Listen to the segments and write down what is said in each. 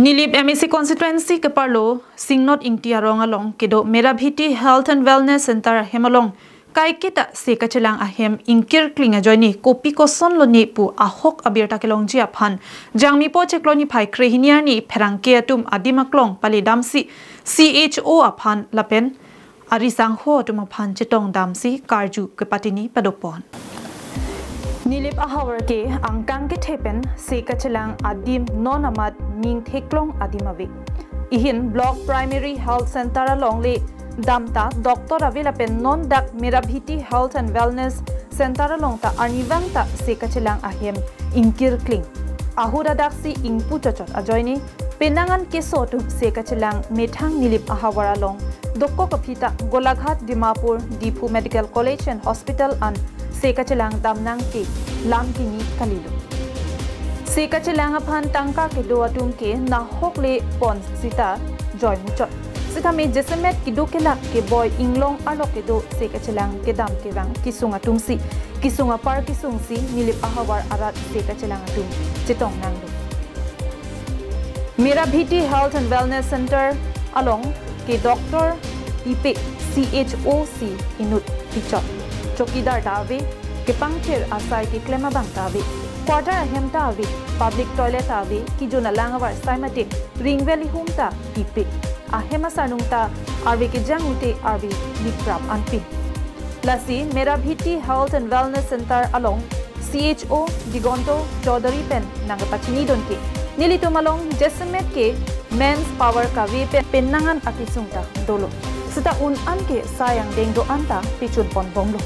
Nilip MEC constituency ke parlo singnot ingtia rong along kedo Merabheti Health and Wellness Centre hemalong kai kita se kachelang ahem ingkir klinga joini kopi koson lo ne pu ahok abirta kelong ji aphan jangmi po chekloni phai krehiniar ni Pherangke atum adimaklong palidamsi CHO aphan lapen arisang ho tum aphan chetong damsi karju ke patini padopon Nilip ahawar ke angkang ke thepen se kachelang adim non amat ning theklong adimavik ihin block primary health center along le damta doctor avila pen non dak Merabheti Health and Wellness Centre along ta arnivang ta se kachelang ahem inkir kling ahura dak si ingpu chachot ajoini penangan keso tu se kachelang methang Nilip ahawar along dokko kapita golaghat Dimapur Dipu Medical College and Hospital and Sekachelang damnang ke lam kini kalilo Sekachelang aphan tangka ke do atum ke na hokle pon sita joy muchot sita me jesemet ki do kela ke boy inglong alo ke do Sekachelang ke dam ke wang kisunga tumsi kisunga par kisungsi Nilip ahawar arat Sekachelang atum chitong nangdo Merabheti Health and Wellness Centre along ke doctor ipe CHOC inut pichot Chokidar Davi, Kepangchir Asai ki Klema Bang Davi, Quarter Ahem Davi, Public Toilet Davi, Kijuna Langavar Saimate, Ring Valley Humta, Pipi, Ahema Sanungta, Arvi Kijangute, Arvi, Liprap Anpi. Lasi, Merabheti Health and Wellness Centre along, CHO, Digonto, Chaudhary Pen, Nangapachini Donke, Nilitum along, Jesemet Ke, Men's Power Kavi Penangan Akisungta, Dolo. Sita un anke sayang dengdo anta pichun pon bomlo.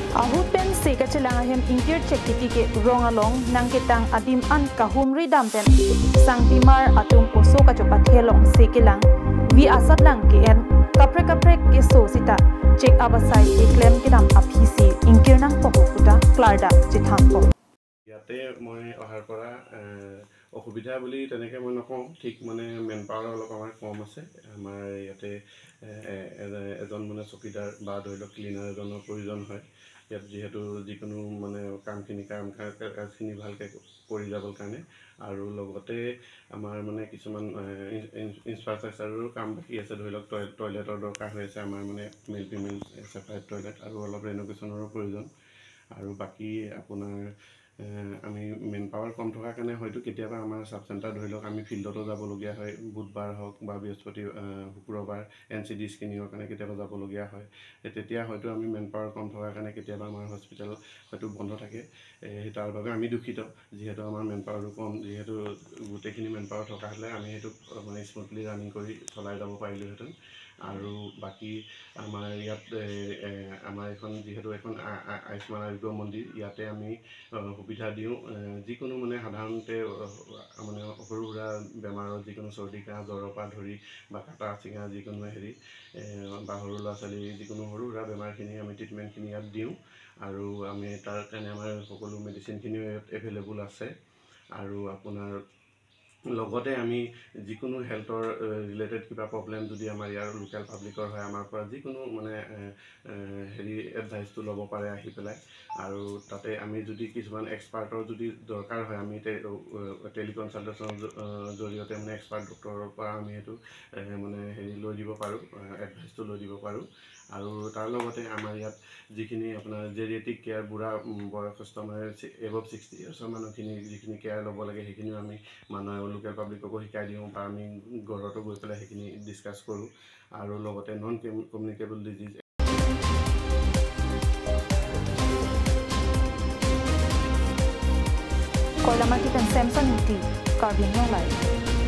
Ahupen se kachelang ahem ingkir check ke rong along nangketang adim an kahumri dampen sangtimar atum poso kachopathelong se kelang vi asat lang ke en kapre ke so sita check abasai ke claim kedam aphisi ingkir nang pokuta klarda chithangpo yate moi ohar pora অসুবিধা বুলি তেনেকে মই নকওঁ ঠিক মানে man power অলপ আমাৰ কম আছে আমাৰ ইয়াতে এজন মানে চকীদাৰ বা ধৰি লওক ক্লিনাৰ এজনৰ প্ৰয়োজন হয় ইয়াত যেহেতু যিকোনো মানে কামখিনি ভালকৈ কৰি যাবৰ কাৰণে আৰু লগতে আমাৰ মানে কিছুমান ইনফ্ৰাষ্ট্ৰাকচাৰৰ কাম বাকী আছে ধৰি লওক টয়লেটৰ দৰকাৰ হৈ আছে আমাৰ মানে মেল ফিমেল ছেপাৰেট টয়লেট আৰু অলপ ৰেন'ভেশ্যনৰো প্ৰয়োজন আৰু বাকী আপোনাৰ আমি মেন পাৱাৰ কম থকাৰ কাৰণে হয়তো কেতিয়াবা আমাৰ সাব চেণ্টাৰ ধৰি লওক আমি ফিল্ডতো যাবলগীয়া হয় বুধবাৰ হওক বা বৃহস্পতি শুক্ৰবাৰ NCD স্ক্ৰিনিঙৰ কাৰণে কেতিয়াবা যাবলগীয়া হয় তেতিয়া হয়তো আমি মেন পাৱাৰ কম থকাৰ কাৰণে কেতিয়াবা আমাৰ হস্পিটেল হয়তো বন্ধ থাকে তাৰ বাবে আমি দুখিত যিহেতু আমাৰ মেন পাৱাৰটো কম যিহেতু গোটেইখিনি মেন পাৱাৰ থকা হ'লে আমি সেইটো মানে স্মুথলি ৰানিং কৰি চলাই যাব পাৰিলোহেঁতেন আৰু বাকী আমাৰ ইয়াত আমাৰ এখন যিহেতু এখন আয়ুষ্মান আৰোগ্য মন্দিৰ ইয়াতে আমি সুবিধা দিওঁ যিকোনো মানে সাধাৰণতে মানে সৰু সুৰা বেমাৰৰ যিকোনো চৰ্দি কাহ জ্বৰৰ পৰা ধৰি বা কাটা চিঙা যিকোনো হেৰি বা সৰু ল'ৰা ছোৱালী যিকোনো সৰু সুৰা বেমাৰখিনি আমি ট্ৰিটমেণ্টখিনি ইয়াত দিওঁ আৰু আমি তাৰ কাৰণে আমাৰ সকলো মেডিচিনখিনিও ইয়াত এভেইলেবল আছে আৰু আপোনাৰ লগতে আমি যিকোনো হেল্থৰ ৰিলেটেড কিবা প্ৰব্লেম যদি আমাৰ ইয়াৰ লোকেল পাব্লিকৰ হয় আমাৰ পৰা যিকোনো মানে হেৰি এডভাইচটো ল'ব পাৰে আহি পেলাই আৰু তাতে আমি যদি কিছুমান এক্সপাৰ্টৰ যদি দৰকাৰ হয় আমি টেলিকনচাল্টেশ্যনৰ জৰিয়তে মানে এক্সপাৰ্ট ডক্টৰৰ পৰা আমি সেইটো মানে হেৰি লৈ দিব পাৰোঁ এডভাইচটো লৈ দিব পাৰোঁ আৰু তাৰ লগতে আমাৰ ইয়াত যিখিনি আপোনাৰ জেৰিয়েটিক কেয়াৰ বুঢ়া বয়সস্থ মানে এবভ 60 ইয়াৰ্ছৰ মানুহখিনি যিখিনি কেয়াৰ ল'ব লাগে সেইখিনিও আমি মানুহে লোকেল পাব্লিককো শিকাই দিওঁ বা আমি ঘৰতো গৈ পেলাই সেইখিনি ডিছকাছ কৰোঁ আৰু লগতে non communicable disease Kolamati dan Samson Muti, Cardinal Life.